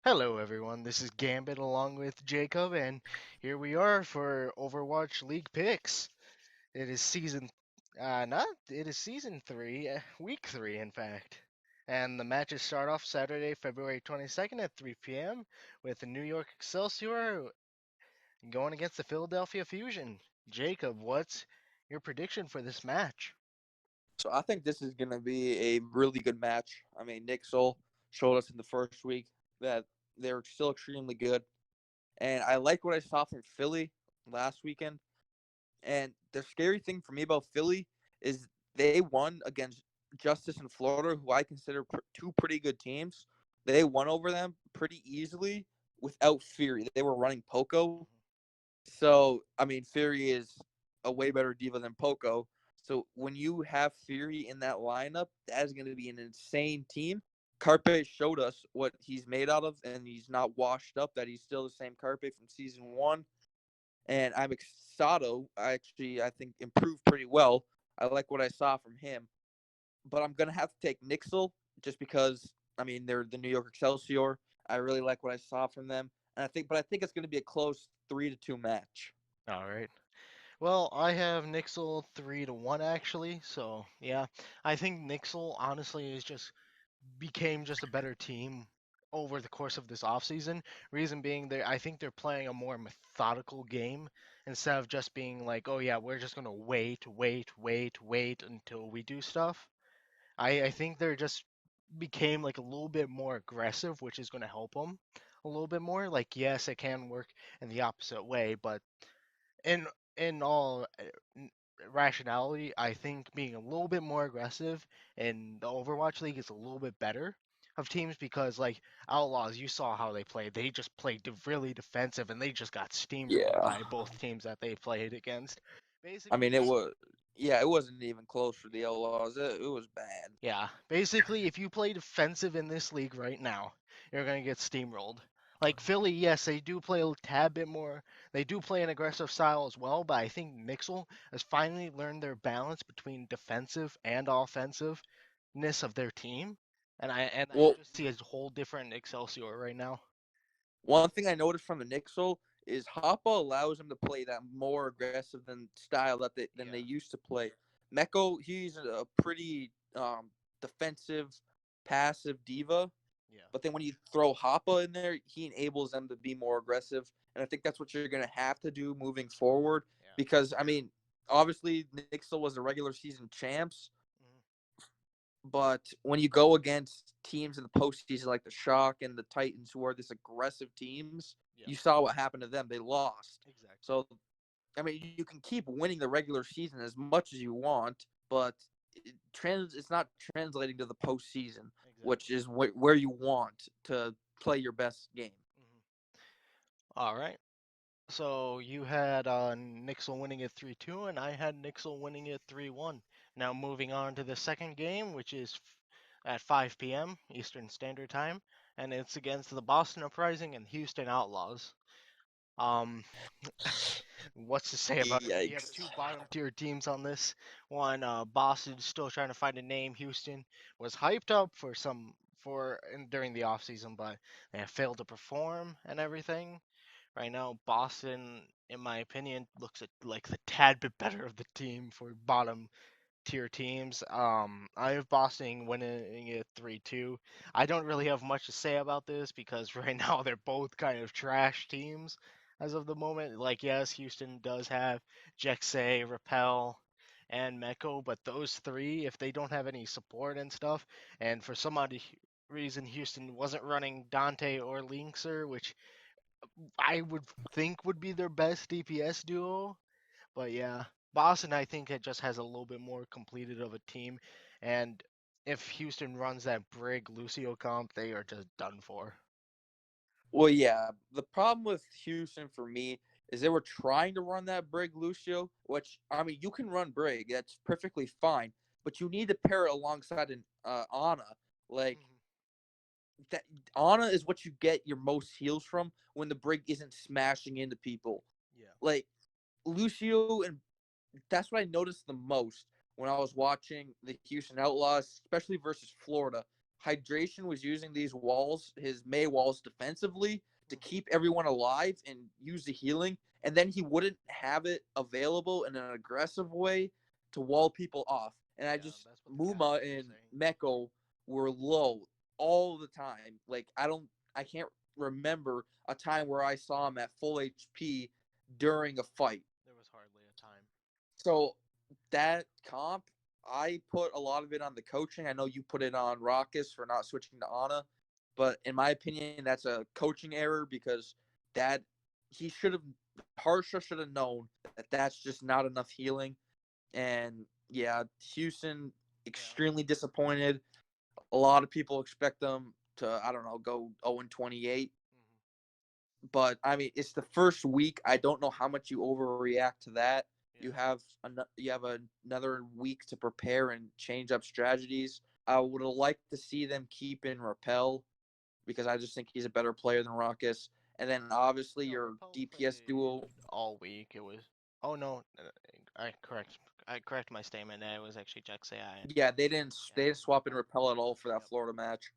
Hello, everyone. This is Gambit along with Jacob, and here we are for Overwatch League picks. It is season three, week three, in fact. And the matches start off Saturday, February 22nd at 3 p.m. with the New York Excelsior going against the Philadelphia Fusion. Jacob, what's your prediction for this match? So I think this is going to be a really good match. I mean, Nixle showed us in the first week that they're still extremely good. And I like what I saw from Philly last weekend. And the scary thing for me about Philly is they won against Justice and Florida, who I consider two pretty good teams. They won over them pretty easily without Fury. They were running Poco. So, I mean, Fury is a way better diva than Poco. So when you have Fury in that lineup, that is going to be an insane team. Carpe showed us what he's made out of, and he's not washed up. That he's still the same Carpe from season one. And I'm Sato. I think improved pretty well. I like what I saw from him, but I'm gonna have to take Nixle just because I mean they're the New York Excelsior. I really like what I saw from them, and I think it's gonna be a close 3-2 match. All right. Well, I have Nixle 3-1 actually, so yeah. I think Nixle honestly is just became just a better team over the course of this offseason. Reason being, I think they're playing a more methodical game instead of just being like, oh yeah, we're just gonna wait until we do stuff. I think they're just became like a little bit more aggressive, which is gonna help them a little bit more. Like yes, it can work in the opposite way, but in in all rationality, I think being a little bit more aggressive in the Overwatch League is a little bit better of teams because like Outlaws, you saw how they played. They just played really defensive and they just got steamrolled Yeah. by both teams that they played against. I Basically, mean, it wasn't even close for the Outlaws. It was bad. basically, if you play defensive in this league right now, you're gonna get steamrolled. Like Philly, yes, they do play a tad bit more. They do play an aggressive style as well, but I think Nixle has finally learned their balance between defensive and offensiveness of their team, and I Well, just see a whole different Excelsior right now. one thing I noticed from the Nixel is Hoppa allows him to play that more aggressive than they Yeah, used to play. Meko, he's a pretty defensive, passive diva. yeah, But then when you throw Hoppa in there, he enables them to be more aggressive. And I think that's what you're going to have to do moving forward. yeah. Because, I mean, obviously, Nixel was the regular season champs. Mhm. But when you go against teams in the postseason like the Shock and the Titans, who are this aggressive teams, Yeah, you saw what happened to them. They lost. exactly, So, I mean, you can keep winning the regular season as much as you want, but it's not translating to the postseason, which exactly. is where you want to play your best game. Mhm. All right. So you had Nixle winning it 3-2, and I had Nixle winning it 3-1. Now moving on to the second game, which is at 5 p.m. Eastern Standard Time, and it's against the Boston Uprising and Houston Outlaws. Um, what's to say about it? We have Yikes. two bottom tier teams on this one. Boston's still trying to find a name. Houston was hyped up for during the offseason, but they have failed to perform and everything. Right now, Boston, in my opinion, looks at like the tad bit better of the team for bottom tier teams. I have Boston winning it 3-2. I don't really have much to say about this because right now they're both kind of trash teams as of the moment. Like, yes, Houston does have Jexay, Repel, and Meko, but those three, if they don't have any support and stuff, and for some odd reason Houston wasn't running Dante or Linkser, which I would think would be their best DPS duo. But yeah, Boston I think it just has a little bit more completed of a team, and if Houston runs that Brig Lucio comp, they are just done for. Well, yeah. The problem with Houston for me is they were trying to run that Brig Lucio, which I mean you can run Brig, that's perfectly fine, but you need to pair it alongside an Ana. Like Mhm. that, Ana is what you get your most heals from when the Brig isn't smashing into people. Yeah. Like Lucio, and that's what I noticed the most when I was watching the Houston Outlaws, especially versus Florida. Hydration was using these walls, his May walls, defensively to Mhm. keep everyone alive and use the healing. And then he wouldn't have it available in an aggressive way to wall people off. And Yeah, that's what the Muma captains were and saying. Meko were low all the time. Like, I can't remember a time where I saw him at full HP during a fight. There was hardly a time. So that comp, I put a lot of it on the coaching. I know you put it on Raucus for not switching to Ana, but in my opinion, that's a coaching error because that he should have Harsha should have known that that's just not enough healing. And yeah, Houston Yeah. extremely disappointed. A lot of people expect them to I don't know go 0-28, Hmm. but I mean it's the first week. I don't know how much you overreact to that. You Yeah. have another week to prepare and change up strategies. I would have liked to see them keep in Repel because I just think he's a better player than Ruckus. And then obviously No, your Repel DPS played duo. all week. It was. Oh no, I correct. I correct my statement. It was actually Jaxai. Yeah, they Yeah, didn't swap in Repel. Repel at all for that Yep. Florida match.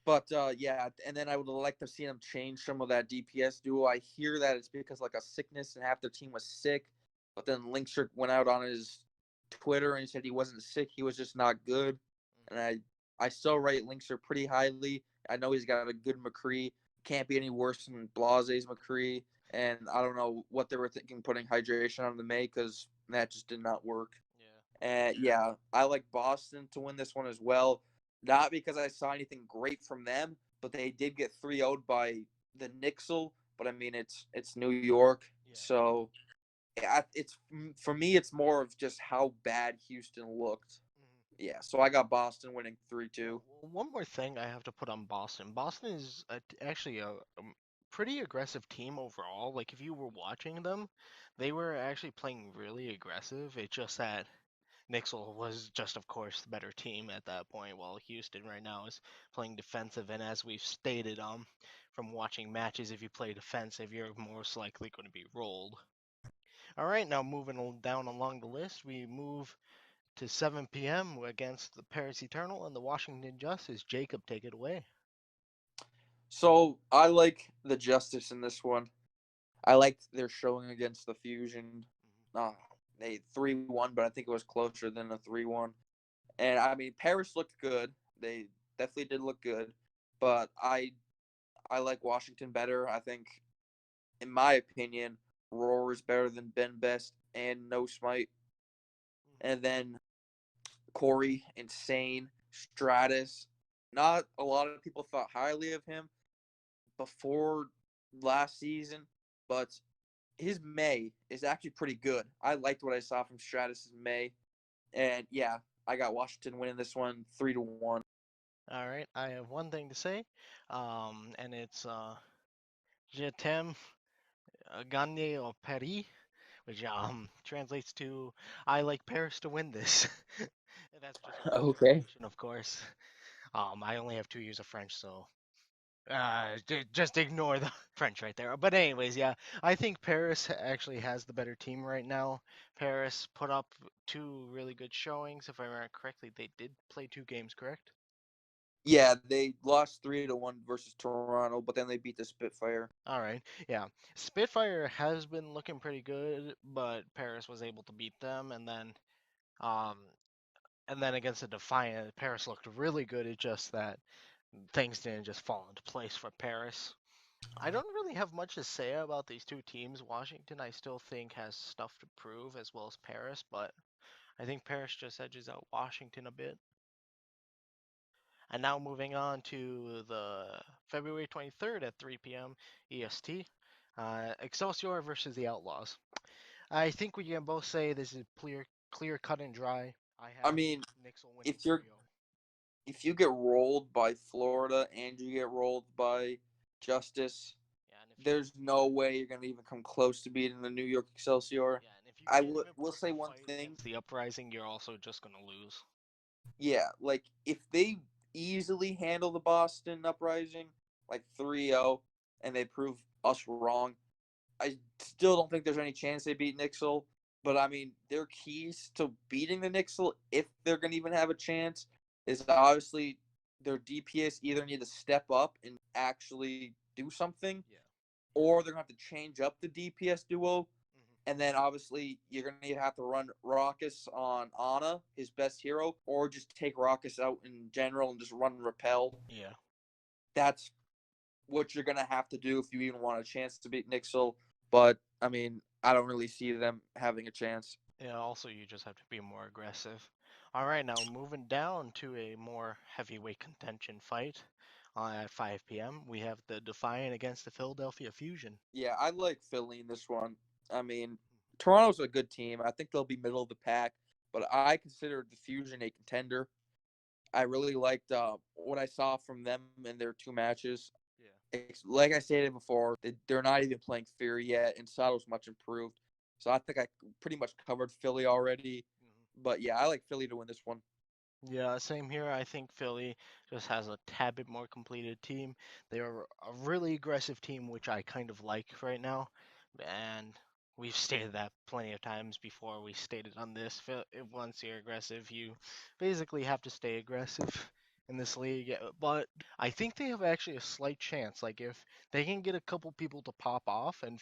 But yeah, and then I would like to see them change some of that DPS duo. I hear that it's because like a sickness and half their team was sick, but then Linkster went out on his Twitter and he said he wasn't sick, he was just not good. And Hmm. I still rate Linkster pretty highly. I know he's got a good McCree. Can't be any worse than Blase's McCree. And I don't know what they were thinking putting hydration on the May because that just did not work. Yeah. And yeah, I like Boston to win this one as well. Not because I saw anything great from them, but they did get 3-0'd by the Nixle. But I mean, it's New York, Yeah. so it's for me. It's more of just how bad Houston looked. Hmm. Yeah, so I got Boston winning 3-2. Well, one more thing I have to put on Boston. Boston is actually a pretty aggressive team overall. Like if you were watching them, they were actually playing really aggressive. It's just that Nixle was just, of course, the better team at that point, while Houston right now is playing defensive. And as we've stated, from watching matches, if you play defensive, you're most likely going to be rolled. All right, now moving down along the list, we move to 7 p.m. against the Paris Eternal and the Washington Justice. Jacob, take it away. So I like the Justice in this one. I liked their showing against the Fusion. Uh, they 3-1, but I think it was closer than a 3-1. And I mean, Paris looked good. They definitely did look good, but I like Washington better. I think, in my opinion, Roar is better than Ben Best and No Smite. And then Corey, Insane, Stratus. Not a lot of people thought highly of him before last season, but his May is actually pretty good. I liked what I saw from Stratus's May, and yeah, I got Washington winning this one 3-1. All right, I have one thing to say, and it's Je t'aime, gagner au Paris, which translates to I like Paris to win this. And that's just a French Okay. translation, of course. I only have 2 years of French, so just ignore the French right there. But anyways, yeah, I think Paris actually has the better team right now. Paris put up two really good showings, if I remember correctly. They did play 2 games, correct? Yeah, they lost 3-1 versus Toronto, but then they beat the Spitfire. All right, yeah. Spitfire has been looking pretty good, but Paris was able to beat them, um, and then against the Defiant, Paris looked really good. It's just that things didn't just fall into place for Paris. I don't really have much to say about these two teams. Washington, I still think, has stuff to prove, as well as Paris, but I think Paris just edges out Washington a bit. And now moving on to the February 23rd at 3 p.m. EST, Excelsior versus the Outlaws. I think we can both say this is clear cut and dry. I I have mean, Nixle winning if you're 3-0. if you get rolled by Florida and you get rolled by Justice, Yeah, and if you there's no way you're gonna even come close to beating the New York Excelsior. yeah, and if you I can't even will put up say a one fight thing. against the Uprising, you're also just gonna lose. Yeah, like if they easily handle the Boston Uprising like 3-0 and they prove us wrong, I still don't think there's any chance they beat Nixle. But I mean, their keys to beating the Nixle, if they're gonna even have a chance, is obviously their DPS either need to step up and actually do something, Yeah. or they're going to have to change up the DPS duo. Hmm. And then obviously you're going to have to run Raucus on Ana, his best hero, or just take Raucus out in general and just run Repel. Yeah. That's what you're going to have to do if you even want a chance to beat Nixle. But, I mean, I don't really see them having a chance. Yeah, also you just have to be more aggressive. All right, now moving down to a more heavyweight contention fight at 5 p.m. We have the Defiant against the Philadelphia Fusion. Yeah, I like Philly in this one. I mean, Toronto's a good team. I think they'll be middle of the pack, but I consider the Fusion a contender. I really liked what I saw from them in their two matches. Yeah. Like I stated before, they're not even playing Fury yet, and Sato's much improved. So I think I pretty much covered Philly already. Hmm. But yeah, I like Philly to win this one. Yeah, same here. I think Philly just has a tad bit more completed team. They're a really aggressive team, which I kind of like right now. And we've stated that plenty of times before. We stated on this, once you're aggressive, you basically have to stay aggressive in this league. But I think they have actually a slight chance. Like if they can get a couple people to pop off and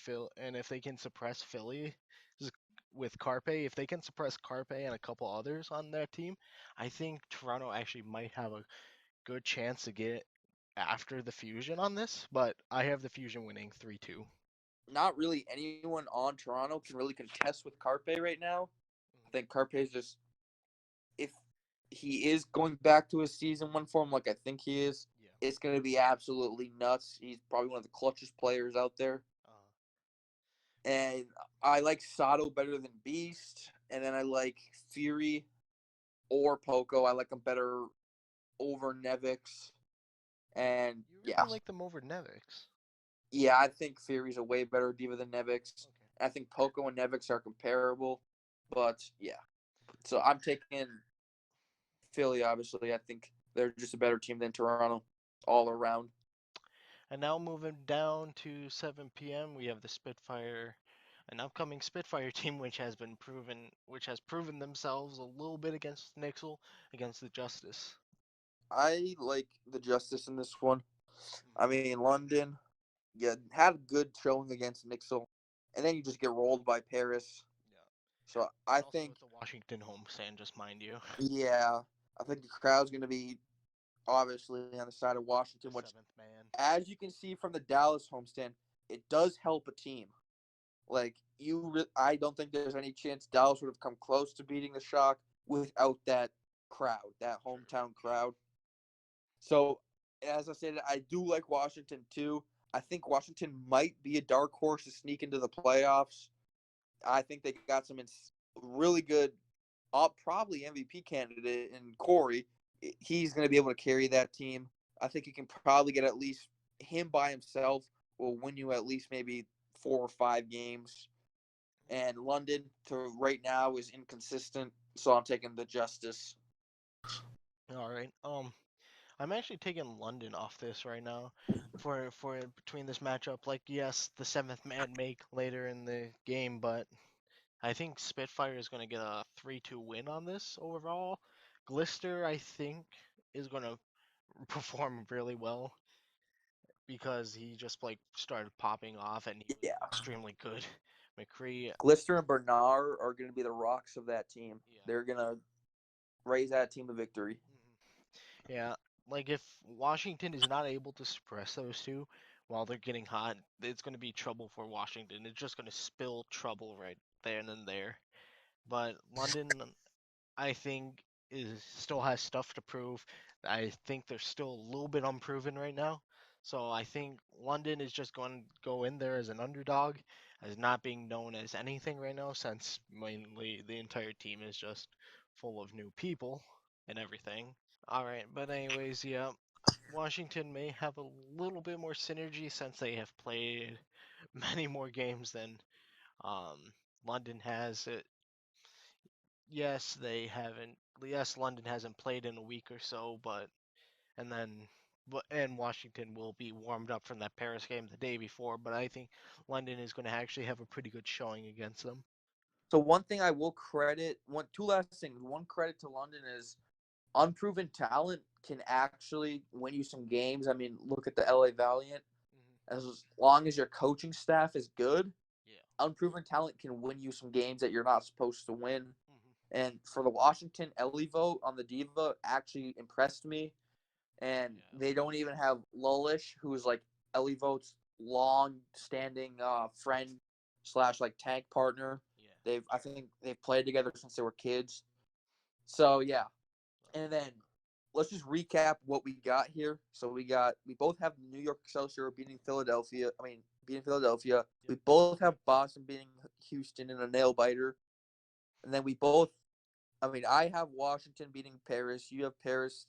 if they can suppress Philly with Carpe, if they can suppress Carpe and a couple others on their team, I think Toronto actually might have a good chance to get after the Fusion on this, but I have the Fusion winning 3-2. Not really anyone on Toronto can really contest with Carpe right now. I think Carpe is just, if he is going back to his season one form like I think he is, Yeah. it's going to be absolutely nuts. He's probably one of the clutchest players out there. Uh, And I like Sato better than Beast. And then I like Fury or Poco. I like them better over Nevix. And you yeah, really like them over Nevix. yeah, I think Fury's a way better diva than Nevix. Okay. I think Poco and Nevix are comparable. But yeah, so I'm taking Philly, obviously. I think they're just a better team than Toronto all around. And now moving down to 7 p.m., we have the Spitfire, an upcoming Spitfire team which has proven themselves a little bit against Nixle, against the Justice. I like the Justice in this one. I Mhm. mean, London, yeah, had a good showing against Nixle, and then you just get rolled by Paris. Yeah. So I And also think, with the Washington homestand, just mind you, yeah, I think the crowd's going to be obviously on the side of the Washington, which, seventh man. as you can see from the Dallas homestand, it does help a team. Like I don't think there's any chance Dallas would have come close to beating the Shock without that crowd, that True. hometown crowd. So, as I said, I do like Washington too. I think Washington might be a dark horse to sneak into the playoffs. I think they got some really good, probably MVP candidate in Corey. He's going to be able to carry that team. I think he can probably get at least him by himself will win you at least maybe 4 or 5 games. And London to right now is inconsistent, so I'm taking the Justice. All right. I'm actually taking London off this right now, for between this matchup. Like, yes, the seventh man make later in the game, but I think Spitfire is going to get a 3-2 win on this overall. Glister, I think, is going to perform really well because he just like started popping off and he was Yeah. extremely good. McCree, Glister and Bernard are going to be the rocks of that team. yeah. They're going to raise that team to victory. Yeah, like if Washington is not able to suppress those two while they're getting hot, it's going to be trouble for Washington. It's just going to spill trouble right there and then there. But London, I think, is still has stuff to prove. I think they're still a little bit unproven right now. So I think London is just going to go in there as an underdog, as not being known as anything right now, since mainly the entire team is just full of new people and everything. All right, but anyways, yeah, Washington may have a little bit more synergy since they have played many more games than um, London has. Yes, they haven't. Yes, London hasn't played in a week or so, and then and Washington will be warmed up from that Paris game the day before. But I think London is going to actually have a pretty good showing against them. So one thing I will credit, two last things. One credit to London is unproven talent can actually win you some games. I mean, look at the LA Valiant. Hmm. As long as your coaching staff is good, Yeah. unproven talent can win you some games that you're not supposed to win. Hmm. And for the Washington, Ellie vote on the Diva actually impressed me. And Yeah. they don't even have Lulish, who is like Ellie vote's long-standing friend slash like tank partner. Yeah. I think they've played together since they were kids. So yeah, Right. and then let's just recap what we got here. So we both have New York Excelsior beating Philadelphia. Beating Philadelphia. Yep. We both have Boston beating Houston in a nail biter. And then we both I have Washington beating Paris. You have Paris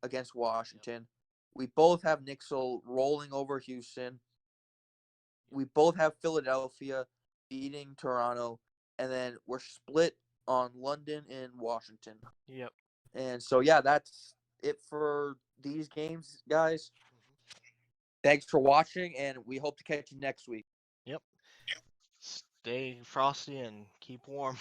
against Yep. Washington. We both have Nixle rolling over Houston. Yep. We both have Philadelphia beating Toronto, and then we're split on London and Washington. Yep. And so yeah, that's it for these games, guys. Hmm. Thanks for watching, and we hope to catch you next week. Yep. Stay frosty and keep warm.